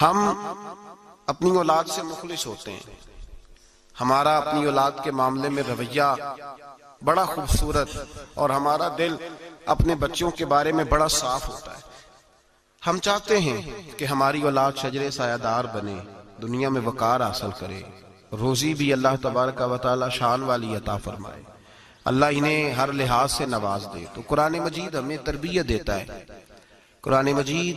ہم اپنی اولاد سے مخلص ہوتے ہیں، ہمارا اپنی اولاد کے معاملے میں رویہ بڑا خوبصورت، اور ہمارا دل اپنے بچوں کے بارے میں بڑا صاف ہوتا ہے۔ ہم چاہتے ہیں کہ ہماری اولاد شجر سایہ دار بنے، دنیا میں وقار حاصل کرے، روزی بھی اللہ تبارک و تعالی شان والی عطا فرمائے، اللہ انہیں ہر لحاظ سے نواز دے۔ تو قرآن مجید ہمیں تربیت دیتا ہے، قرآن مجید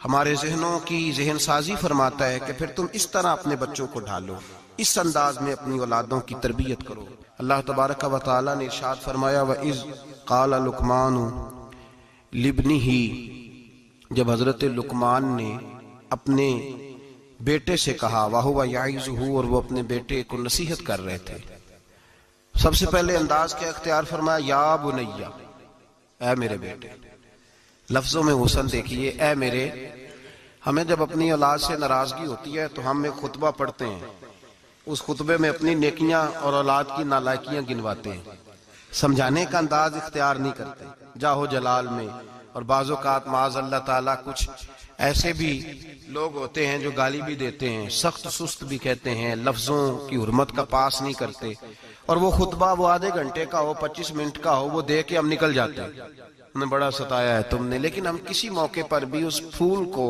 ہمارے ذہنوں کی ذہن سازی فرماتا ہے کہ پھر تم اس طرح اپنے بچوں کو ڈھالو، اس انداز میں اپنی اولادوں کی تربیت کرو۔ اللہ تبارک و تعالی نے ارشاد فرمایا وَإِذْ قَالَ لُقْمَانُ لِابْنِهِ، جب حضرت لقمان نے اپنے بیٹے سے کہا، وَهُوَ يَعِظُهُ، اور وہ اپنے بیٹے کو نصیحت کر رہے تھے، سب سے پہلے انداز کیا اختیار فرمایا، یا بنیا، اے میرے بیٹے۔ لفظوں میں حسن دیکھیے، اے میرے۔ ہمیں جب اپنی اولاد سے ناراضگی ہوتی ہے تو ہم ایک خطبہ پڑھتے ہیں، اس خطبے میں اپنی نیکیاں اور اولاد کی نالائکیاں گنواتے ہیں، سمجھانے کا انداز اختیار نہیں کرتے جاہو جلال میں۔ اور بعض اوقات معاذ اللہ تعالیٰ کچھ ایسے بھی لوگ ہوتے ہیں جو گالی بھی دیتے ہیں، سخت سست بھی کہتے ہیں، لفظوں کی حرمت کا پاس نہیں کرتے، اور وہ خطبہ وہ آدھے گھنٹے کا ہو، 25 منٹ کا ہو، وہ دے کے ہم نکل جاتے ہیں، ہم نے بڑا ستایا ہے تم نے۔ لیکن ہم کسی موقع پر بھی اس پھول کو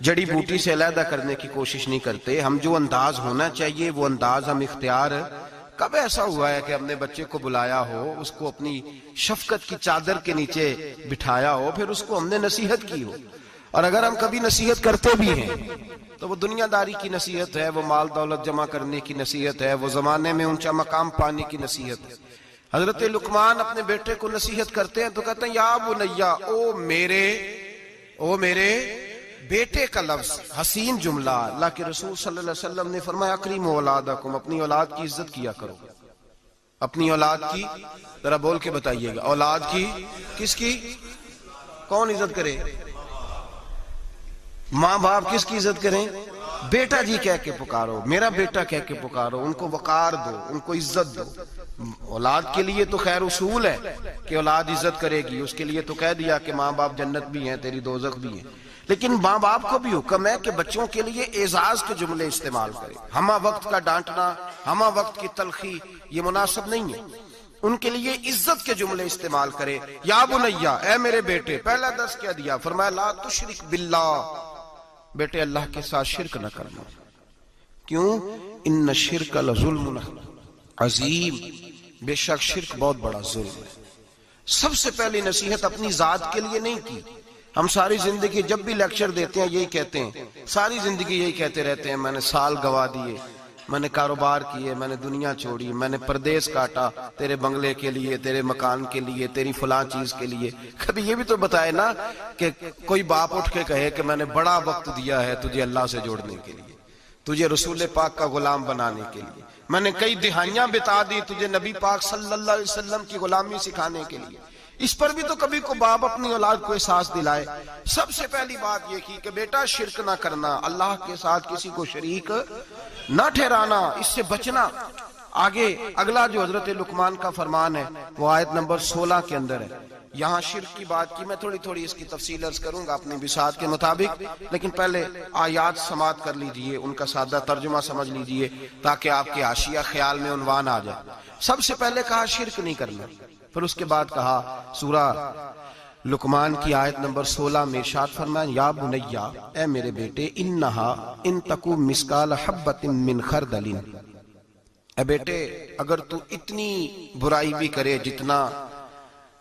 جڑی بوٹی سے علیحدہ کرنے کی کوشش نہیں کرتے۔ ہم جو انداز ہونا چاہیے وہ انداز ہم اختیار۔ کب ایسا ہوا ہے کہ ہم نے بچے کو بلایا ہو، اس کو اپنی شفقت کی چادر کے نیچے بٹھایا ہو، پھر اس کو ہم نے نصیحت کی ہو؟ اور اگر ہم کبھی نصیحت کرتے بھی ہیں تو وہ دنیا داری کی نصیحت ہے، وہ مال دولت جمع کرنے کی نصیحت ہے، وہ زمانے میں اونچا مقام پانے کی نصیحت ہے۔ حضرت لقمان اپنے بیٹے کو نصیحت کرتے ہیں تو کہتے ہیں یا بنیا، او میرے بیٹے کا لفظ حسین جملہ۔ اللہ کے رسول صلی اللہ علیہ وسلم نے فرمایا اکریموا اولادکم، اپنی اولاد کی عزت کیا کرو، اپنی اولاد کی، ذرا بول کے بتائیے گا، اولاد کی، کس کی؟ کون عزت کرے؟ ماں باپ کس کی عزت کریں؟ بیٹا جی کہہ کے پکارو، میرا بیٹا کہہ کے پکارو، ان کو وقار دو، ان کو عزت دو۔ اولاد کے لیے تو خیر اصول ہے کہ اولاد عزت کرے گی، اس کے لیے تو کہہ دیا کہ ماں باپ جنت بھی ہیں، تیری دوزخ بھی ہیں، لیکن ماں باپ کو بھی حکم ہے کہ بچوں کے لیے اعزاز کے جملے استعمال کرے۔ ہمہ وقت کا ڈانٹنا، ہمہ وقت کی تلخی، یہ مناسب نہیں ہے۔ ان کے لیے عزت کے جملے استعمال کرے۔ یا بنیا، اے میرے بیٹے، پہلا درس کیا دیا؟ فرمایا لا تشرک باللہ، بیٹے اللہ کے ساتھ شرک نہ کرنا۔ کیوں؟ ان الشرک لظلم عظیم، بے شک شرک بہت بڑا ظلم ہے۔ سب سے پہلی نصیحت اپنی ذات کے لیے نہیں کی۔ ہم ساری زندگی جب بھی لیکچر دیتے ہیں یہی کہتے ہیں، ساری زندگی یہی کہتے رہتے ہیں، میں نے سال گوا دیے، میں نے کاروبار کیے، میں نے دنیا چھوڑی، میں نے پردیس کاٹا تیرے بنگلے کے لیے، تیرے مکان کے لیے، تیری فلاں چیز کے لیے۔ کبھی یہ بھی تو بتائے نا کہ کوئی باپ اٹھ کے کہے کہ میں نے بڑا وقت دیا ہے تجھے اللہ سے جوڑنے کے لیے، تجھے رسول پاک کا غلام بنانے کے لیے، میں نے کئی دہائیاں بتا دی تجھے نبی پاک صلی اللہ علیہ وسلم کی غلامی سکھانے کے لیے۔ اس پر بھی تو کبھی کو باپ اپنی اولاد کو احساس دلائے۔ سب سے پہلی بات یہ کی کہ بیٹا شرک نہ کرنا، اللہ کے ساتھ کسی کو شریک نہ ٹھہرانا، اس سے بچنا۔ آگے اگلا جو حضرت لقمان کا فرمان ہے وہ آیت نمبر 16 کے اندر ہے۔ یہاں شرک کی بات کی، میں تھوڑی اس کی تفصیل عرض کروں گا اپنی بساط کے مطابق، لیکن پہلے آیات سماعت کر لیجئے، ان کا سادہ ترجمہ سمجھ لیجئے تاکہ آپ کے حاشیہ خیال میں عنوان آ جائے۔ سب سے پہلے کہا شرک نہیں کرنا، پھر اس کے بعد کہا سورہ لقمان کی آیت نمبر 16 میں ارشاد فرمایا یا بنیا، اے میرے بیٹے، انہا ان تکو مثقال حبۃ من خردل، اے بیٹے اگر تو اتنی برائی بھی کرے جتنا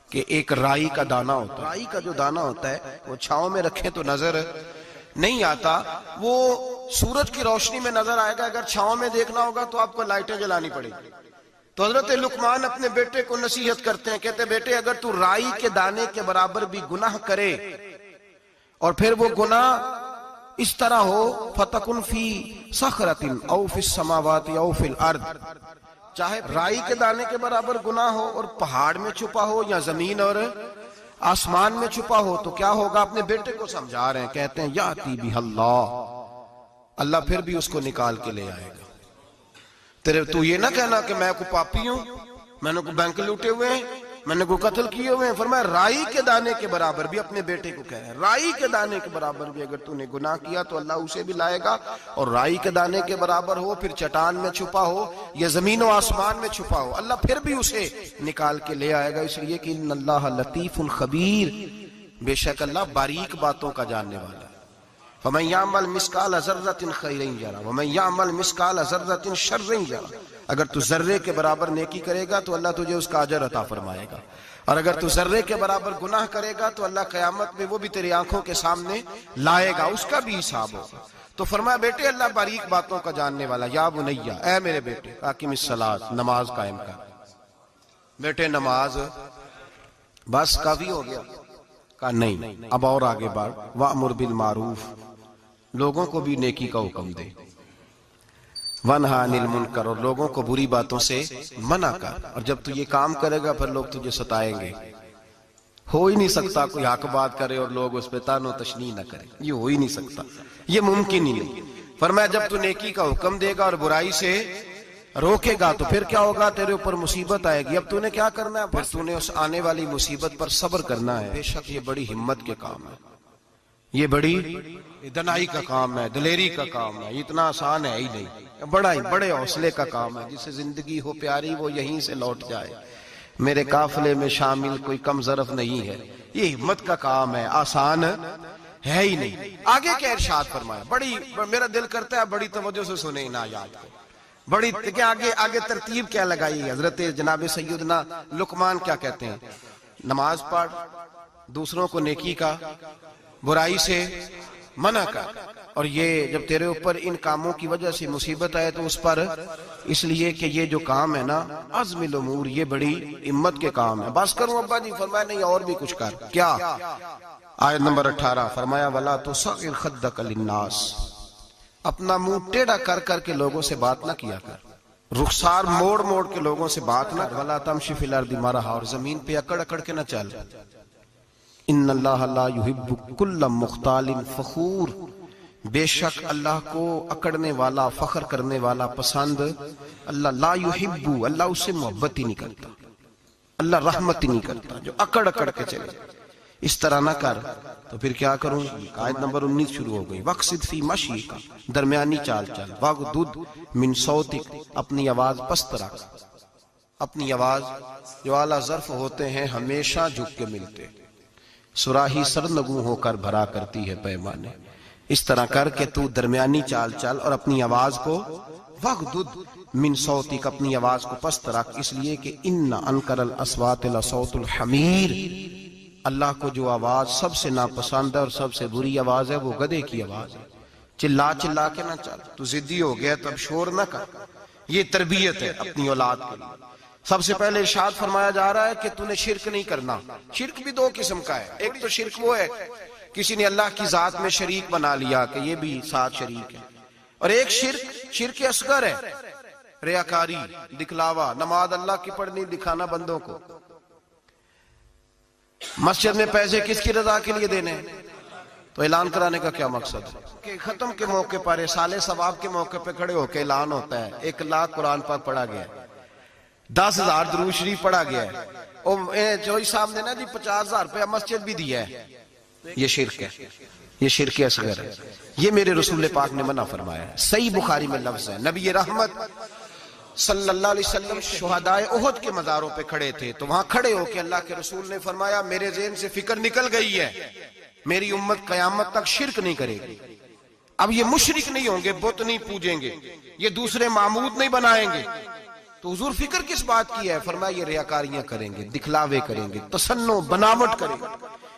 کہ ایک رائی کا دانہ ہوتا ہے، رائی کا جو دانہ ہوتا ہے وہ چھاؤں میں رکھیں تو نظر نہیں آتا، وہ سورج کی روشنی میں نظر آئے گا، اگر چھاؤں میں دیکھنا ہوگا تو آپ کو لائٹیں جلانی پڑے گی۔ تو حضرت لقمان اپنے بیٹے کو نصیحت کرتے ہیں، کہتے بیٹے اگر تو رائی کے دانے کے برابر بھی گناہ کرے اور پھر وہ گناہ اس طرح ہو فَتَكُنْ فِي صَخْرَةٍ أَوْ فِي السَّمَاوَاتِ أَوْ فِي الْأَرْضِ، چاہے رائی کے دانے کے برابر گناہ ہو اور پہاڑ میں چھپا ہو یا زمین اور آسمان میں چھپا ہو تو کیا ہوگا؟ اپنے بیٹے کو سمجھا رہے ہیں، کہتے ہیں یاتی بہ اللہ پھر بھی اس کو نکال کے لے آئے گا۔ تو یہ نہ کہنا کہ میں کو پاپی ہوں، میں نے کو بینک لوٹے ہوئے ہیں، میں نے کو قتل کیے ہوئے ہیں؟ فرمایا رائی کے دانے کے برابر بھی اپنے بیٹے کو کہہ رہے ہیں، رائی کے دانے کے برابر بھی اگر تو نے گناہ کیا تو اللہ اسے بھی لائے گا، اور رائی کے دانے کے برابر ہو، پھر چٹان میں چھپا ہو یا زمین و آسمان میں چھپا ہو، اللہ پھر بھی اسے نکال کے لے آئے گا، اس لیے کہ ان اللہ لطیف خبیر، بے شک اللہ باریک باتوں کا جاننے والا ہے۔ فَمَن يَعْمَلْ مِثْقَالَ ذَرَّةٍ خَيْرًا يَرَهُ وَمَن يَعْمَلْ مِثْقَالَ ذَرَّةٍ شَرًّا يَرَهُ۔ اگر تو ذرے کے برابر نیکی کرے گا تو اللہ تجھے اس کا اجر عطا فرمائے گا، اور اگر تو ذرے کے برابر گناہ کرے گا تو اللہ قیامت میں وہ بھی تیری آنکھوں کے سامنے لائے گا، اس کا بھی حساب ہوگا۔ تو فرمایا بیٹے اللہ باریک باتوں کا جاننے والا، یا بنیا، اے میرے بیٹے، اقم الصلاۃ، نماز قائم کر۔ بیٹے نماز بس کافی ہو گیا؟ کہا نہیں، اب اور آگے بڑھ، وَأْمُرْ بِالْمَعْرُوفِ، لوگوں کو بھی نیکی کا حکم دے، وَانْهَ عَنِ الْمُنْکَرِ، اور لوگوں کو بری باتوں سے منع کر، اور جب تو یہ کام کرے گا پھر لوگ تجھے ستائیں گے۔ ہو ہی نہیں سکتا کوئی حق بات کرے اور لوگ اس پہ تان و تشنیع نہ کرے، یہ ہو ہی نہیں سکتا، یہ ممکن ہی نہیں۔ فرمایا جب تو نیکی کا حکم دے گا اور برائی سے روکے گا تو پھر کیا ہوگا؟ تیرے اوپر مصیبت آئے گی، اب تو نے کیا کرنا ہے؟ پھر تو نے اس آنے والی مصیبت پر صبر کرنا ہے۔ بے شک یہ بڑی ہمت کے کام ہے، یہ بڑی دنائی کا کام ہے، دلیری کا کام ہے، اتنا آسان ہے ہی نہیں، بڑے حوصلے کا کام ہے۔ جسے زندگی ہو پیاری وہ یہیں سے لوٹ جائے، میرے قافلے میں شامل کوئی کم ظرف نہیں ہے، یہ ہمت کا کام ہے، آسان ہے ہی نہیں۔ آگے کیا ارشاد فرمایا، بڑی میرا دل کرتا ہے بڑی توجہ سے سنیں ان آیات کو، بڑی کہ آگے ترتیب کیا لگائی ہے۔ حضرت جناب سیدنا لقمان کیا کہتے ہیں؟ نماز پڑھ، دوسروں کو نیکی کا، برائی سے منع کر، اور یہ جب تیرے اوپر ان کاموں کی وجہ سے مصیبت آئے تو اس پر اس لیے کہ یہ جو کام ہے نا عزم الامور، یہ بڑی ہمت کے کام ہے۔ بس کروں ابا جی؟ فرمایا نہیں اور بھی کچھ کر۔ کیا؟ آیت نمبر 18 فرمایا وَلَا تُصَغِّرْ خَدَّكَ لِلنَّاسِ، اپنا منہ ٹیڑھا کر کر کے لوگوں سے بات نہ کیا کر، رخسار موڑ موڑ کے لوگوں سے بات نہ کر، وَلَا تَمْشِ فِي الْأَرْضِ مَرَحًا، اور زمین پہ اکڑ اکڑ کے نہ چل، ان اللہ لا یحب کل مختال فخور، بے شک اللہ کو اکڑنے والا، فخر کرنے والا پسند اللہ لا یحب، اللہ اس سے محبت ہی نہیں کرتا، اللہ رحمت ہی نہیں کرتا جو اکڑ اکڑ کے چلے۔ اس طرح نہ کر تو پھر کیا کروں؟ آیت نمبر 19 شروع ہو گئی، وَقْصِدْ فِي مَشْيِكَ، درمیانی چال چل، وَغْضُضْ مِنْ صَوْتِكَ، اپنی آواز پست رکھ، اپنی آواز جو اعلیٰ ظرف ہوتے ہیں ہمیشہ جھک کے ملتے، سراہی سرنگوں ہو کر بھرا کرتی ہے پیمانے، اس طرح کر کے تو درمیانی چال چل اور اپنی آواز کو وَغْضُضْ مِنْ صَوْتِكَ، اپنی آواز کو پست رکھ، اس لیے کہ اِنَّ أَنْكَرَ الْأَصْوَاتِ لَصَوْتُ الْحَمِيرِ، اللہ کو جو آواز سب سے ناپسند ہے اور سب سے بری آواز ہے وہ گدھے کی آواز ہے۔ چلا چلا کے نہ چل، تو ضدی ہو گیا تب شور نہ کر، یہ تربیت ہے اپنی اولاد کے لیے۔ سب سے پہلے ارشاد فرمایا جا رہا ہے کہ تو نے شرک نہیں کرنا۔ شرک بھی دو قسم کا ہے، ایک تو شرک وہ ہے کسی نے اللہ کی ذات میں شریک بنا لیا کہ یہ بھی ساتھ شریک ہے، اور ایک شرک اصغر ہے، ریاکاری، دکھلاوا، نماز اللہ کی پڑھنی، دکھانا بندوں کو۔ مسجد میں پیسے کس کی رضا کے لیے دینے ہیں؟ تو اعلان کرانے کا کیا مقصد ہے کہ ختم کے موقع پر سال ثواب کے موقع پہ کھڑے ہو کے اعلان ہوتا ہے 1 لاکھ قرآن پاک پڑھا گیا ہے، 10,000 درود شریف پڑھا گیا ہے، اور جو صاحب نے نا جی 50,000 روپیہ مسجد بھی دیا ہے، یہ شرک ہے، یہ شرک اصغر ہے، یہ میرے رسول پاک نے منع فرمایا ہے۔ صحیح بخاری میں لفظ ہے، نبی رحمت صلی اللہ علیہ وسلم شہدائے احد کے مزاروں پہ کھڑے تھے، تو وہاں کھڑے ہو کے اللہ کے رسول نے فرمایا میرے ذہن سے فکر نکل گئی ہے، میری امت قیامت تک شرک نہیں کرے گی، اب یہ مشرک نہیں ہوں گے، بت نہیں پوجیں گے، یہ دوسرے معبود نہیں بنائیں گے۔ تو حضور فکر کس بات کی ہے؟ فرمایا یہ ریاکاریاں کریں گے، دکھلاوے کریں گے، تصنع بناوٹ کریں گے،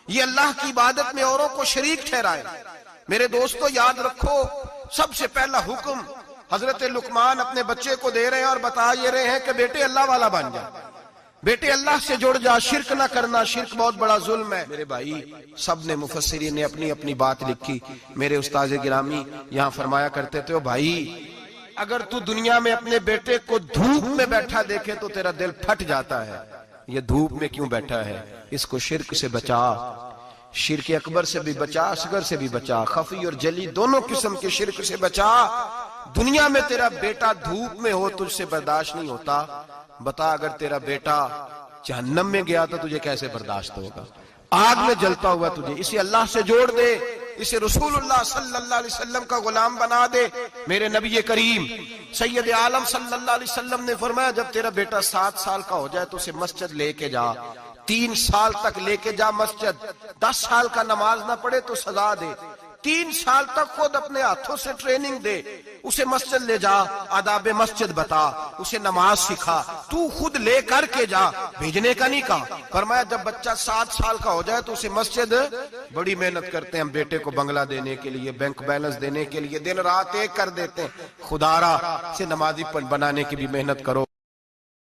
یہ اللہ کی عبادت میں اوروں کو شریک ٹھہرائیں۔ میرے دوستو یاد رکھو، سب سے پہلا حکم حضرت لقمان اپنے بچے کو دے رہے ہیں اور بتا یہ رہے ہیں کہ بیٹے اللہ والا بن جا، بیٹے اللہ سے جڑ جا، شرک نہ کرنا، شرک بہت بڑا ظلم ہے۔ میرے بھائی سب نے مفسرین نے اپنی اپنی بات لکھی، میرے استاذ گرامی یہاں فرمایا کرتے تھے، بھائی اگر تو دنیا میں اپنے بیٹے کو دھوپ میں بیٹھا دیکھے تو تیرا دل پھٹ جاتا ہے، یہ دھوپ میں کیوں بیٹھا ہے؟ اس کو شرک سے بچا، شرک اکبر سے بھی بچا، اصغر سے بھی بچا، خفی اور جلی دونوں قسم کے شرک سے بچا۔ دنیا میں تیرا بیٹا دھوپ میں ہو تجھ سے برداشت نہیں ہوتا، بتا اگر تیرا بیٹا جہنم میں گیا تو تجھے کیسے برداشت ہوگا؟ آگ میں جلتا ہوا تجھے، اسے اللہ سے جوڑ دے، اسے رسول اللہ صلی اللہ علیہ وسلم کا غلام بنا دے۔ میرے نبی کریم سید عالم صلی اللہ علیہ وسلم نے فرمایا جب تیرا بیٹا 7 سال کا ہو جائے تو اسے مسجد لے کے جا، 3 سال تک لے کے جا مسجد، 10 سال کا نماز نہ پڑھے تو سزا دے، 3 سال تک خود اپنے ہاتھوں سے ٹریننگ دے، اسے مسجد لے جا، آداب مسجد بتا، اسے نماز سکھا، تو خود لے کر کے جا، بھیجنے کا نہیں کہا۔ فرمایا جب بچہ 7 سال کا ہو جائے تو اسے مسجد، بڑی محنت کرتے ہیں ہم بیٹے کو بنگلہ دینے کے لیے، بینک بیلنس دینے کے لیے، دن رات ایک کر دیتے ہیں، خدا را اسے نمازی بنانے کی بھی محنت کرو۔